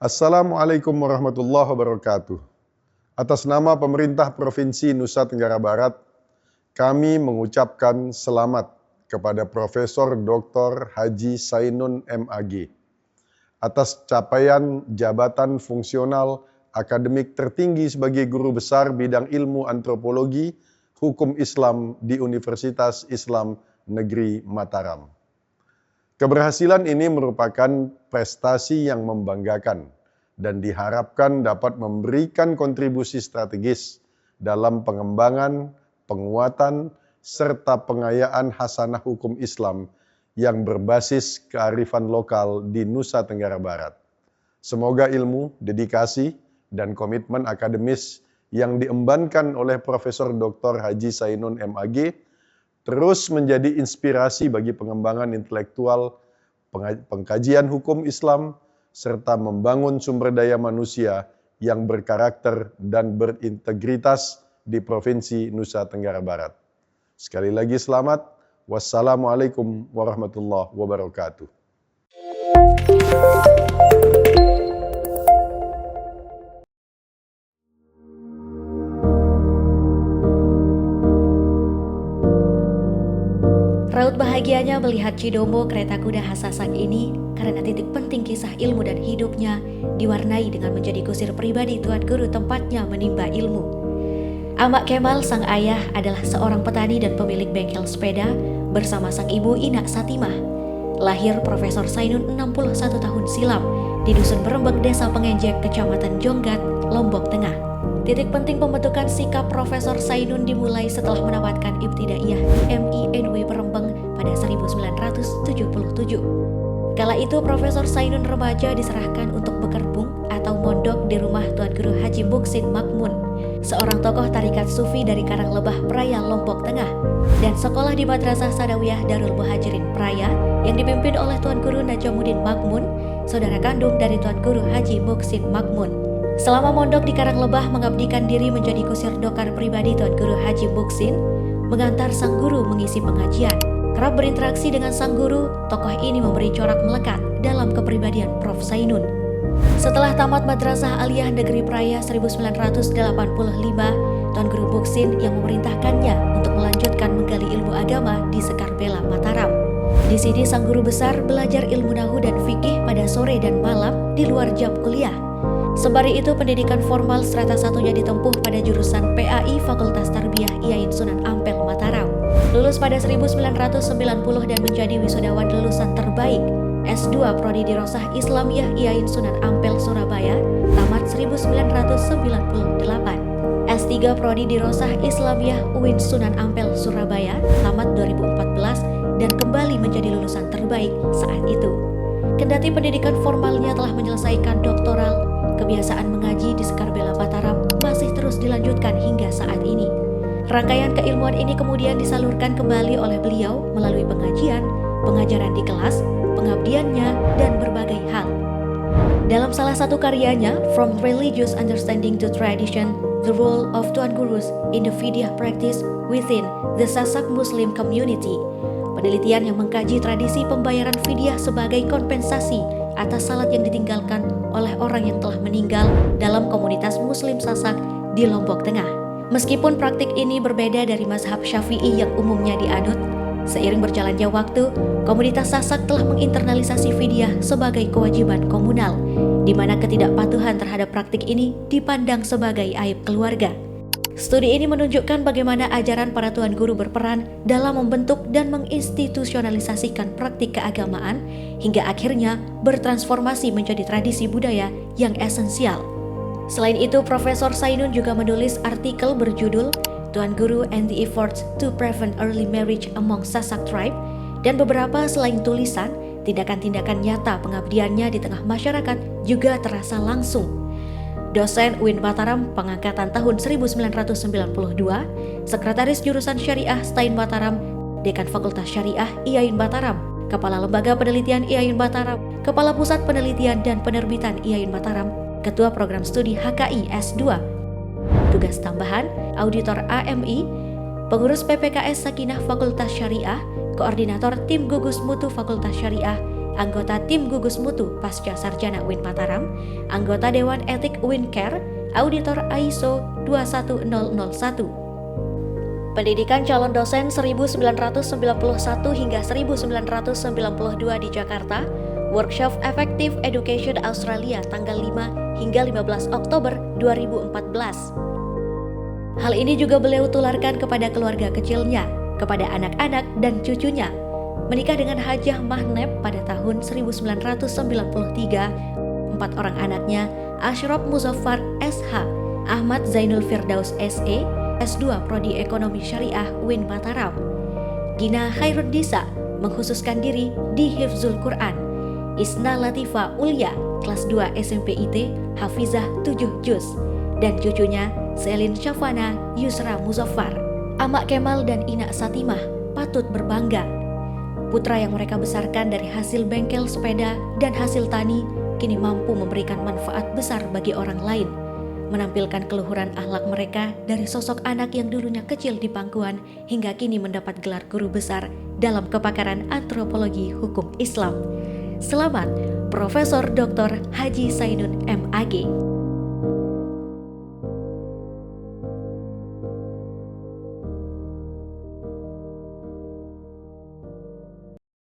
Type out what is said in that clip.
Assalamualaikum warahmatullahi wabarakatuh. Atas nama pemerintah Provinsi Nusa Tenggara Barat, kami mengucapkan selamat kepada Profesor Dr. Haji Sainun MAG atas capaian jabatan fungsional akademik tertinggi sebagai guru besar bidang ilmu antropologi hukum Islam di Universitas Islam Negeri Mataram. Keberhasilan ini merupakan prestasi yang membanggakan dan diharapkan dapat memberikan kontribusi strategis dalam pengembangan, penguatan, serta pengayaan hasanah hukum Islam yang berbasis kearifan lokal di Nusa Tenggara Barat. Semoga ilmu, dedikasi, dan komitmen akademis yang diembankan oleh Profesor Dr. Haji Sainun MAG terus menjadi inspirasi bagi pengembangan intelektual, pengkajian hukum Islam, serta membangun sumber daya manusia yang berkarakter dan berintegritas di Provinsi Nusa Tenggara Barat. Sekali lagi selamat. Wassalamualaikum warahmatullahi wabarakatuh. Raut bahagianya melihat Cidombo kereta kuda Hasasak ini karena titik penting kisah ilmu dan hidupnya diwarnai dengan menjadi kusir pribadi Tuan Guru tempatnya menimba ilmu. Ahmad Kemal sang ayah adalah seorang petani dan pemilik bengkel sepeda bersama sang ibu Ina Satimah. Lahir Profesor Sainun 61 tahun silam di Dusun Berembek, Desa Pengenjek, Kecamatan Jonggat, Lombok Tengah. Titik penting pembentukan sikap Profesor Sainun dimulai setelah menamatkan Ibtidaiyah MINW Berembeng pada 1977. Kala itu Profesor Sainun remaja diserahkan untuk bekerpung atau mondok di rumah Tuan Guru Haji Muksin Makmun, seorang tokoh tarikat sufi dari Karanglebah Praya, Lombok Tengah, dan sekolah di Madrasah Sanawiyah Darul Muhajirin Praya yang dipimpin oleh Tuan Guru Najamuddin Makmun, saudara kandung dari Tuan Guru Haji Muksin Makmun. Selama mondok di Karanglebah mengabdikan diri menjadi kusir dokar pribadi Tuan Guru Haji Muksin, mengantar sang guru mengisi pengajian. Kerap berinteraksi dengan sang guru, tokoh ini memberi corak melekat dalam kepribadian Prof. Sainun. Setelah tamat Madrasah Aliyah Negeri Praya 1985, Tuan Guru Muksin yang memerintahkannya untuk melanjutkan menggali ilmu agama di Sekarbela, Mataram. Di sini sang guru besar belajar ilmu nahu dan fikih pada sore dan malam di luar jam kuliah. Sembari itu pendidikan formal strata satunya ditempuh pada jurusan PAI Fakultas Tarbiyah IAIN Sunan Ampel, Mataram. Lulus pada 1990 dan menjadi wisudawan lulusan terbaik S2 Prodi Dirosah Islamiyah IAIN Sunan Ampel, Surabaya, tamat 1998. S3 Prodi Dirosah Islamiyah UIN Sunan Ampel, Surabaya, tamat 2014 dan kembali menjadi lulusan terbaik saat itu. Kendati pendidikan formalnya telah menyelesaikan doktoral, kebiasaan mengaji di Sekarbela Mataram masih terus dilanjutkan hingga saat ini. Rangkaian keilmuan ini kemudian disalurkan kembali oleh beliau melalui pengajian, pengajaran di kelas, pengabdiannya, dan berbagai hal. Dalam salah satu karyanya, From Religious Understanding to Tradition, The Role of Tuan Gurus in the Fidyah Practice Within the Sasak Muslim Community, penelitian yang mengkaji tradisi pembayaran fidyah sebagai kompensasi atas salat yang ditinggalkan oleh orang yang telah meninggal dalam komunitas Muslim Sasak di Lombok Tengah. Meskipun praktik ini berbeda dari mazhab Syafi'i yang umumnya dianut, seiring berjalannya waktu, komunitas Sasak telah menginternalisasi fidyah sebagai kewajiban komunal, di mana ketidakpatuhan terhadap praktik ini dipandang sebagai aib keluarga. Studi ini menunjukkan bagaimana ajaran para tuan guru berperan dalam membentuk dan menginstitusionalisasikan praktik keagamaan hingga akhirnya bertransformasi menjadi tradisi budaya yang esensial. Selain itu, Profesor Sainun juga menulis artikel berjudul Tuan Guru and the Efforts to Prevent Early Marriage Among Sasak Tribe dan beberapa selain tulisan, tindakan-tindakan nyata pengabdiannya di tengah masyarakat juga terasa langsung. Dosen UIN Mataram pengangkatan tahun 1992, Sekretaris Jurusan Syariah Stain Mataram, Dekan Fakultas Syariah IAIN Mataram, Kepala Lembaga Penelitian IAIN Mataram, Kepala Pusat Penelitian dan Penerbitan IAIN Mataram, Ketua Program Studi HKI S2. Tugas tambahan, Auditor AMI, Pengurus PPKS Sakinah Fakultas Syariah, Koordinator Tim Gugus Mutu Fakultas Syariah, anggota tim gugus mutu pasca sarjana UIN Mataram, anggota Dewan Etik UIN Care, auditor ISO 21001. Pendidikan calon dosen 1991 hingga 1992 di Jakarta, Workshop Effective Education Australia tanggal 5 hingga 15 Oktober 2014. Hal ini juga beliau tularkan kepada keluarga kecilnya, kepada anak-anak dan cucunya. Menikah dengan Hajah Mahneb pada tahun 1993, 4 orang anaknya, Ashraf Muzaffar SH, Ahmad Zainul Firdaus SE, S2 Prodi Ekonomi Syariah UIN Mataram. Gina Khairundisa mengkhususkan diri di Hifzul Quran. Isna Latifa Ulya, kelas 2 SMP IT, Hafizah 7 juz. Dan cucunya, Selin Syafana Yusra Muzaffar. Amak Kemal dan Ina Satimah patut berbangga. Putra yang mereka besarkan dari hasil bengkel sepeda dan hasil tani kini mampu memberikan manfaat besar bagi orang lain, menampilkan keluhuran akhlak mereka dari sosok anak yang dulunya kecil di pangkuan hingga kini mendapat gelar guru besar dalam kepakaran antropologi hukum Islam. Selamat Profesor Dr. Haji Sainun MAG.